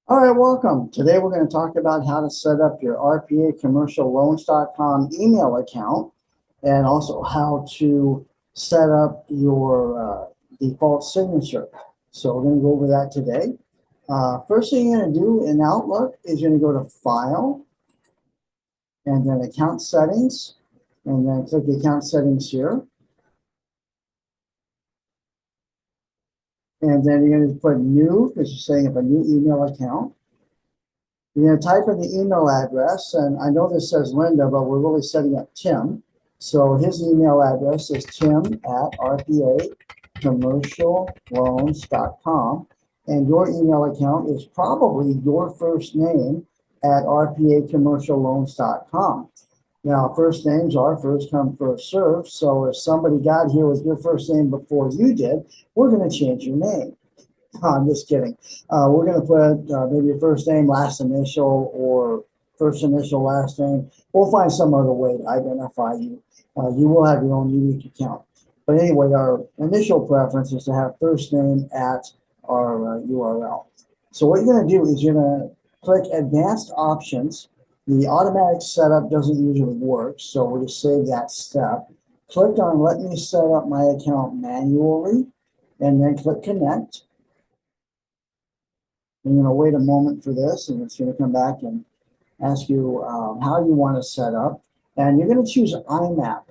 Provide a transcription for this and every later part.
All right, welcome. Today we're going to talk about how to set up your RPAcommercialloans.com email account and also how to set up your default signature. So we're going to go over that today. First thing you're going to do in Outlook is you're going to go to File and then Account Settings, and then click the Account Settings here. And then you're going to put New because you're setting up a new email account. You're going to type in the email address, and I know this says Linda, but we're really setting up Tim. So his email address is tim@rpacommercialloans.com, and your email account is probably your first name at rpacommercialloans.com. Now, first names are first come, first served. So if somebody got here with your first name before you did, we're going to change your name. I'm just kidding. We're going to put maybe your first name, last initial, or first initial, last name. We'll find some other way to identify you. You will have your own unique account. But anyway, our initial preference is to have first name at our URL. So what you're going to do is you're going to click Advanced Options. The automatic setup doesn't usually work, so we'll just save that step. Click on Let me set up my account manually, and then click Connect. I'm going to wait a moment for this, and it's going to come back and ask you how you want to set up. And you're going to choose IMAP.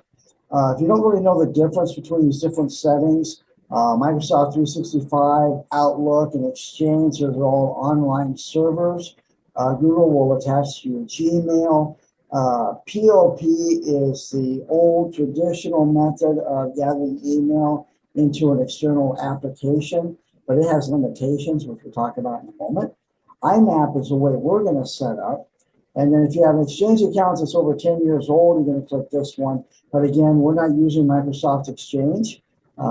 If you don't really know the difference between these different settings, Microsoft 365, Outlook, and Exchange, those are all online servers. Google will attach to your Gmail. POP is the old traditional method of gathering email into an external application, but it has limitations, which we'll talk about in a moment. IMAP is the way we're going to set up. And then if you have Exchange accounts that's over 10 years old, you're going to click this one. But again, we're not using Microsoft Exchange,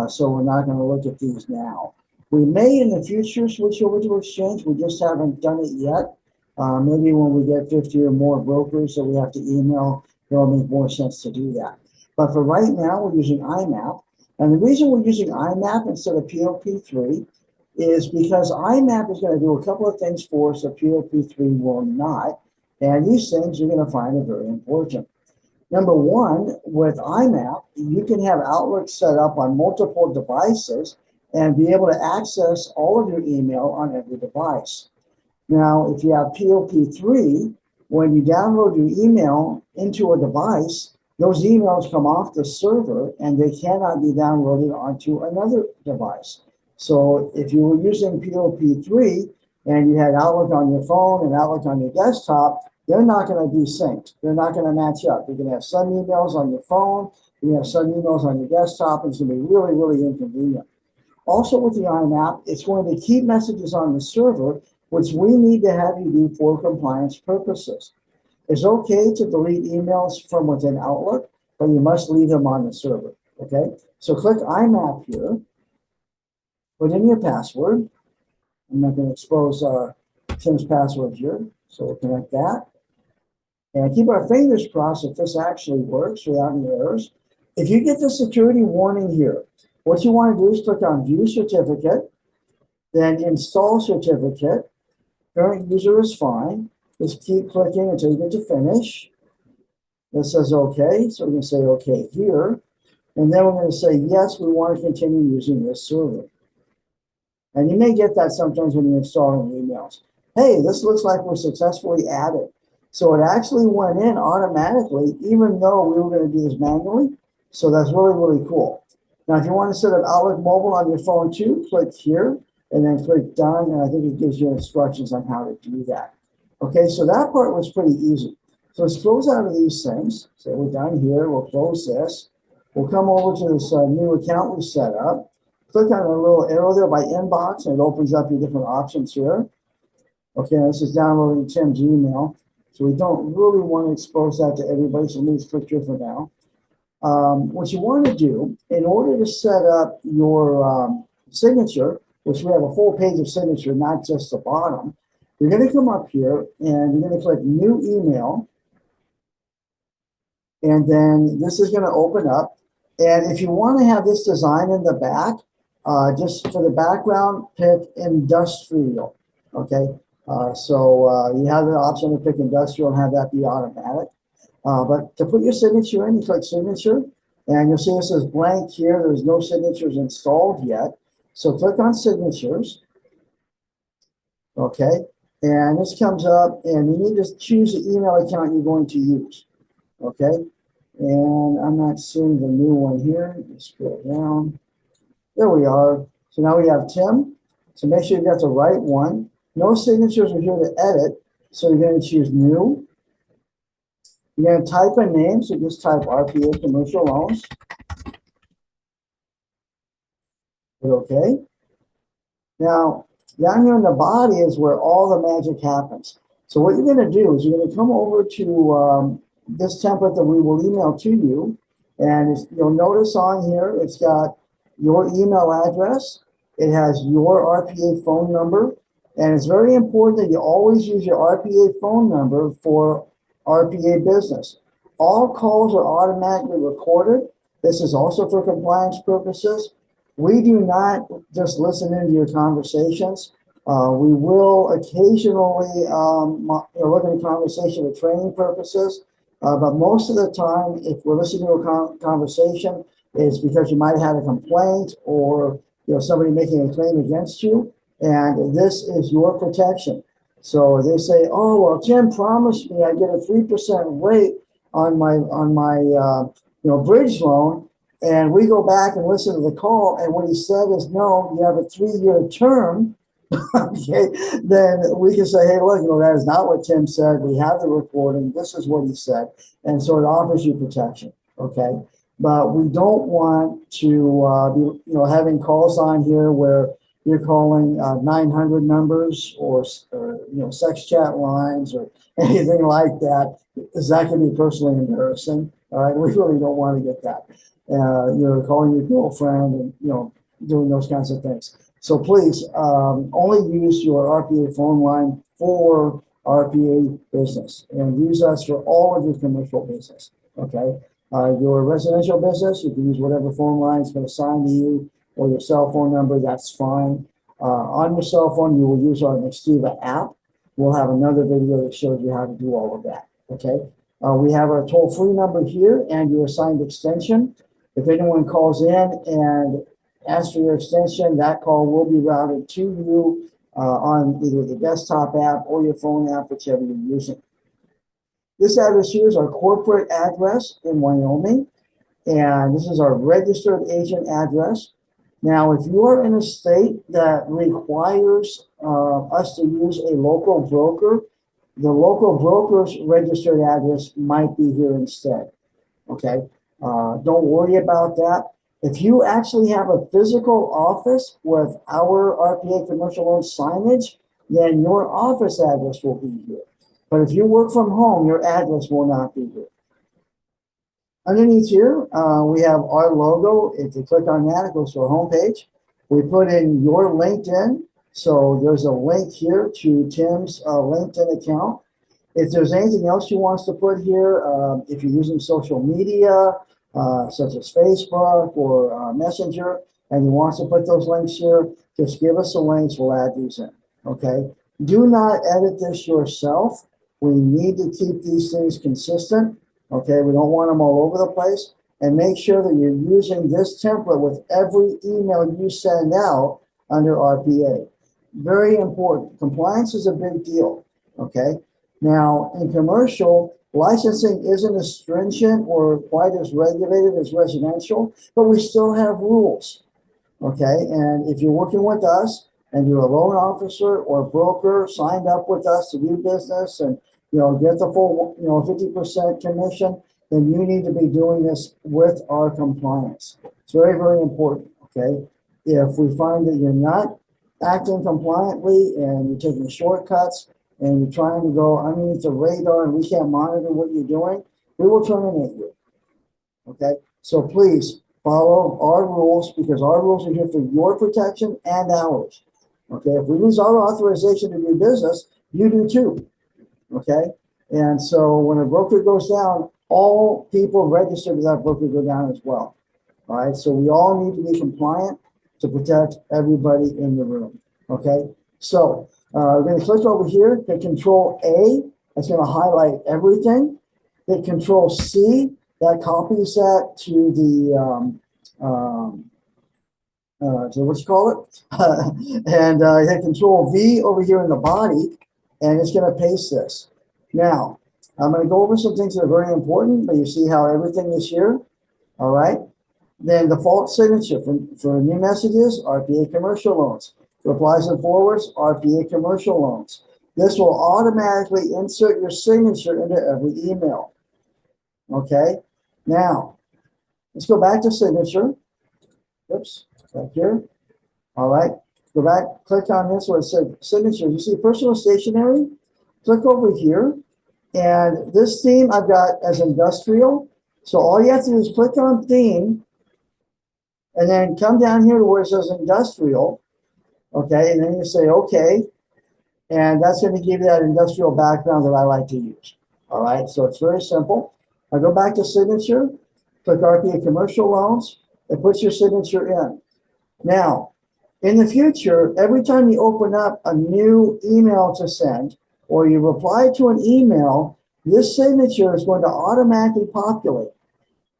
so we're not going to look at these now. We may in the future switch over to Exchange. We just haven't done it yet. Maybe when we get 50 or more brokers that we have to email, it'll make more sense to do that. But for right now, we're using IMAP. And the reason we're using IMAP instead of POP3 is because IMAP is going to do a couple of things for us that POP3 will not. And these things you're going to find are very important. Number one, with IMAP, you can have Outlook set up on multiple devices and be able to access all of your email on every device. Now, if you have POP3, when you download your email into a device, those emails come off the server and they cannot be downloaded onto another device. So if you were using POP3 and you had Outlook on your phone and Outlook on your desktop, they're not going to be synced. They're not going to match up. You're going to have some emails on your phone, you have some emails on your desktop, and it's going to be really, really inconvenient. Also with the IMAP, it's going to keep messages on the server, which we need to have you do for compliance purposes. It's okay to delete emails from within Outlook, but you must leave them on the server, okay? So click IMAP here, put in your password. I'm not going to expose Tim's password here, so we'll connect that. And keep our fingers crossed that this actually works without any errors. If you get the security warning here, what you want to do is click on View Certificate, then Install Certificate. Current user is fine. Just keep clicking until you get to finish. This says OK, so we're going to say OK here. And then we're going to say, yes, we want to continue using this server. And you may get that sometimes when you're installing emails. Hey, this looks like we're successfully added. So it actually went in automatically, even though we were going to do this manually. So that's really, really cool. Now, if you want to set up Outlook Mobile on your phone too, click here and then click Done. And I think it gives you instructions on how to do that. Okay, so that part was pretty easy. So let's close out of these things. So we're done here. We'll close this. We'll come over to this new account we set up. Click on the little arrow there by inbox, and it opens up your different options here. Okay, this is downloading Tim's email. So we don't really want to expose that to everybody, so let's click here for now. What you want to do, in order to set up your signature, which we have a full page of signature, not just the bottom, you're going to come up here and you're going to click New Email. And then this is going to open up. And if you want to have this design in the back, just for the background, pick Industrial. Okay. You have the option to pick industrial and have that be automatic. But to put your signature in, you click signature, and you'll see it says blank here. There's no signatures installed yet. So click on signatures, okay? And this comes up, and you need to choose the email account you're going to use, okay? And I'm not seeing the new one here. Let's scroll down. There we are. So now we have Tim. So make sure you got the right one. No signatures are here to edit. So you're going to choose new. You're going to type a name. So just type RPA Commercial Loans. Hit OK. Now, down here in the body is where all the magic happens. So what you're going to do is you're going to come over to this template that we will email to you. And you'll notice on here, it's got your email address. It has your RPA phone number. And it's very important that you always use your RPA phone number for RPA business. All calls are automatically recorded. This is also for compliance purposes. We do not just listen into your conversations. We will occasionally look at a conversation for training purposes. But most of the time, if we're listening to a conversation, it's because you might have had a complaint or somebody making a claim against you, and this is your protection. So they say, "Oh well, Tim promised me I get a 3% rate on my bridge loan," and we go back and listen to the call, and what he said is, "No, you have a 3-year term." Okay, then we can say, hey, look, that is not what Tim said. We have the recording. This is what he said. And so it offers you protection. Okay. But we don't want to be, having calls on here where you're calling 900 numbers or sex chat lines or anything like that, because that can be personally embarrassing. All right. We really don't want to get that. You're calling your girlfriend and, doing those kinds of things. So please only use your RPA phone line for RPA business, and use us for all of your commercial business. Okay, your residential business, you can use whatever phone line is going to assign to you, or your cell phone number. That's fine. On your cell phone, you will use our Nextiva app. We'll have another video that shows you how to do all of that. Okay, we have our toll-free number here and your assigned extension. If anyone calls in and asks for your extension, that call will be routed to you on either the desktop app or your phone app, whichever you're using. This address here is our corporate address in Wyoming, and this is our registered agent address. Now, if you are in a state that requires us to use a local broker, the local broker's registered address might be here instead. Okay, don't worry about that. If you actually have a physical office with our RPA commercial loan signage, then your office address will be here. But if you work from home, your address will not be here. Underneath here, we have our logo. If you click on that, it goes to our homepage. We put in your LinkedIn. So there's a link here to Tim's LinkedIn account. If there's anything else you want us to put here, if you're using social media, such as Facebook or Messenger, and you want to put those links here, just give us the links, we'll add these in, okay? Do not edit this yourself. We need to keep these things consistent, okay? We don't want them all over the place. And make sure that you're using this template with every email you send out under RPA. Very important. Compliance is a big deal, okay? Now, in commercial, licensing isn't as stringent or quite as regulated as residential, but we still have rules, okay? And if you're working with us and you're a loan officer or broker signed up with us to do business and, get the full, 50% commission, then you need to be doing this with our compliance. It's very, very important, okay? If we find that you're not acting compliantly and you're taking shortcuts, and you're trying to go underneath the radar and we can't monitor what you're doing, we will terminate you. Okay? So please follow our rules, because our rules are here for your protection and ours. Okay? If we lose our authorization to do business, you do too. Okay? And so when a broker goes down, all people registered with that broker go down as well. All right? So we all need to be compliant to protect everybody in the room. Okay? So We're going to click over here, hit Control A. That's going to highlight everything. Hit Control C. That copies that to the so what you call it, and hit Control V over here in the body, and it's going to paste this. Now, I'm going to go over some things that are very important, but you see how everything is here. All right. Then default signature for new messages, RPA commercial loans. Replies and forwards, RPA commercial loans. This will automatically insert your signature into every email. Okay. Now, let's go back to signature. Oops, back here. All right. Go back, click on this where it said signature. You see personal stationery? Click over here. And this theme I've got as industrial. So all you have to do is click on theme and then come down here to where it says industrial. Okay. And then you say, okay. And that's going to give you that industrial background that I like to use. All right. So it's very simple. I go back to signature, click RPA commercial loans. It puts your signature in. Now, in the future, every time you open up a new email to send or you reply to an email, this signature is going to automatically populate.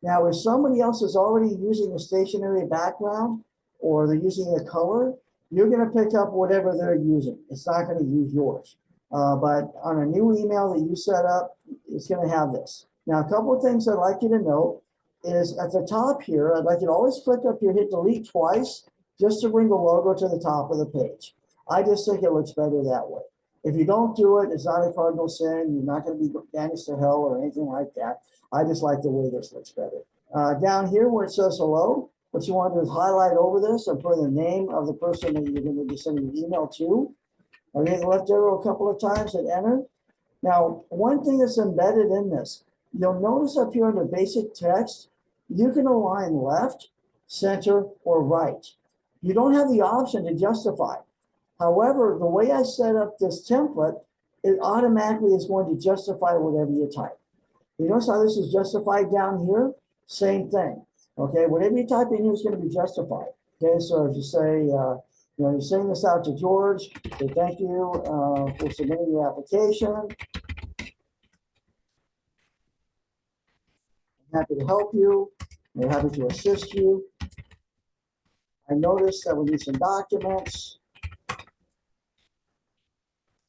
Now, if somebody else is already using a stationary background or they're using a color, you're going to pick up whatever they're using. It's not going to use yours. But on a new email that you set up, it's going to have this. Now, a couple of things I'd like you to note is at the top here, I'd like you to always click up here, hit delete twice, just to bring the logo to the top of the page. I just think it looks better that way. If you don't do it, it's not a cardinal sin. You're not going to be banished to hell or anything like that. I just like the way this looks better. Down here where it says hello, what you want to do is highlight over this and put in the name of the person that you're going to be sending the email to. Or hit the left arrow a couple of times and enter. Now, one thing that's embedded in this, you'll notice up here under basic text, you can align left, center, or right. You don't have the option to justify. However, the way I set up this template, it automatically is going to justify whatever you type. You notice how this is justified down here? Same thing. Okay, whatever you type in here is going to be justified. Okay, so if you say, you're sending this out to George, say thank you for submitting your application. I'm happy to help you. We're happy to assist you. I noticed that we need some documents,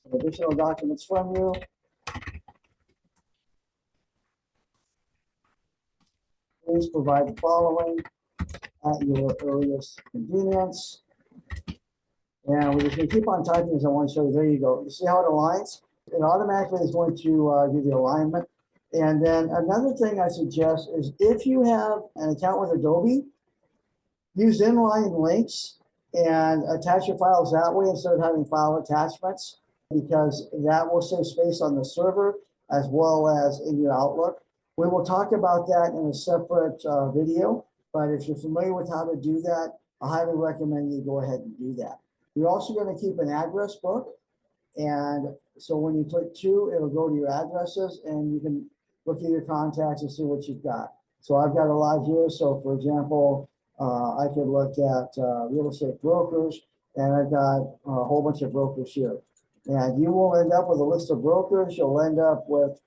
some additional documents from you. Please provide the following at your earliest convenience. And we're just going to keep on typing as I want to show you. There you go. You see how it aligns? It automatically is going to give you alignment. And then another thing I suggest is if you have an account with Adobe, use inline links and attach your files that way instead of having file attachments, because that will save space on the server as well as in your Outlook. We will talk about that in a separate video, but if you're familiar with how to do that, I highly recommend you go ahead and do that. You're also going to keep an address book, and so when you click 2, it'll go to your addresses, and you can look at your contacts and see what you've got. So I've got a lot here. So for example, I could look at real estate brokers, and I've got a whole bunch of brokers here. And you will end up with a list of brokers. You'll end up with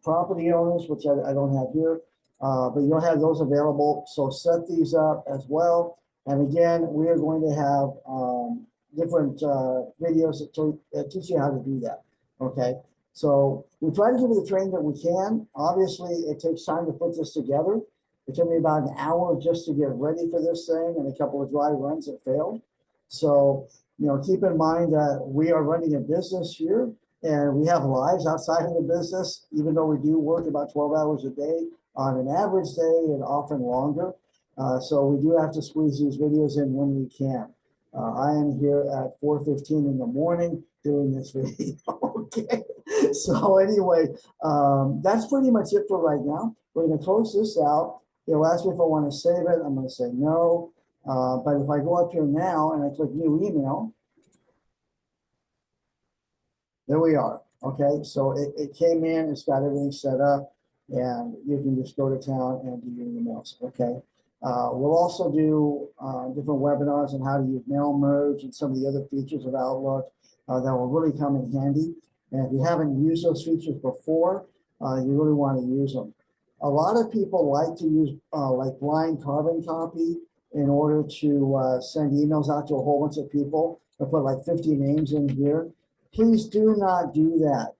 property owners, which I don't have here, but you'll have those available. So set these up as well. And again, we are going to have different videos that teach you how to do that. Okay. So we try to give you the training that we can. Obviously, it takes time to put this together. It took me about an hour just to get ready for this thing and a couple of dry runs that failed. So, keep in mind that we are running a business here and we have lives outside of the business, even though we do work about 12 hours a day on an average day and often longer. So we do have to squeeze these videos in when we can. I am here at 4:15 in the morning doing this video. Okay. So anyway, that's pretty much it for right now. We're going to close this out. It'll ask me if I want to save it. I'm going to say no. But if I go up here now and I click new email, there we are. Okay. So it came in, it's got everything set up, and you can just go to town and do your emails. Okay. We'll also do different webinars on how to use mail merge and some of the other features of Outlook. that will really come in handy. And if you haven't used those features before, you really want to use them. A lot of people like to use like blind carbon copy in order to send emails out to a whole bunch of people. They'll put like 50 names in here. Please do not do that.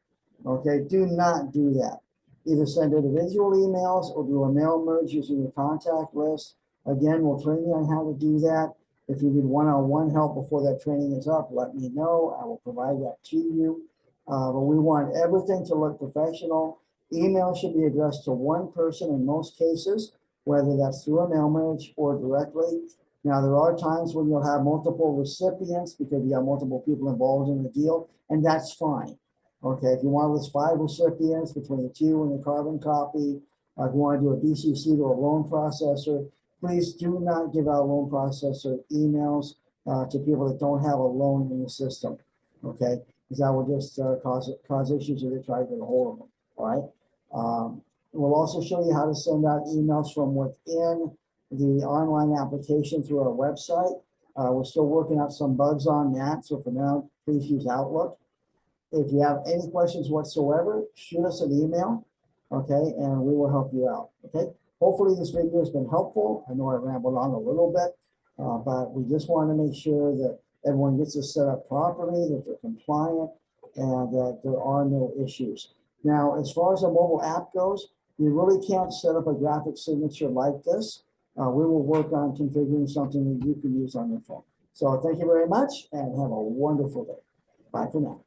Okay, do not do that. Either send individual emails or do a mail merge using your contact list. Again, we'll train you on how to do that. If you need one-on-one help before that training is up, let me know. I will provide that to you. But we want everything to look professional. Email should be addressed to one person in most cases, whether that's through a mail merge or directly. Now, there are times when you'll have multiple recipients because you have multiple people involved in the deal, and that's fine. Okay, if you want to list 5 recipients between the 2 and the carbon copy, if you want to do a BCC to a loan processor, please do not give out loan processor emails to people that don't have a loan in the system. Okay, because that will just cause issues if they try to get a hold of them. All right. We'll also show you how to send out emails from within the online application through our website. We're still working out some bugs on that, so for now, please use Outlook. If you have any questions whatsoever, shoot us an email, okay, and we will help you out, okay? Hopefully this video has been helpful. I know I rambled on a little bit, but we just want to make sure that everyone gets this set up properly, that they're compliant, and that there are no issues. Now, as far as a mobile app goes, you really can't set up a graphic signature like this. We will work on configuring something that you can use on your phone. So thank you very much and have a wonderful day. Bye for now.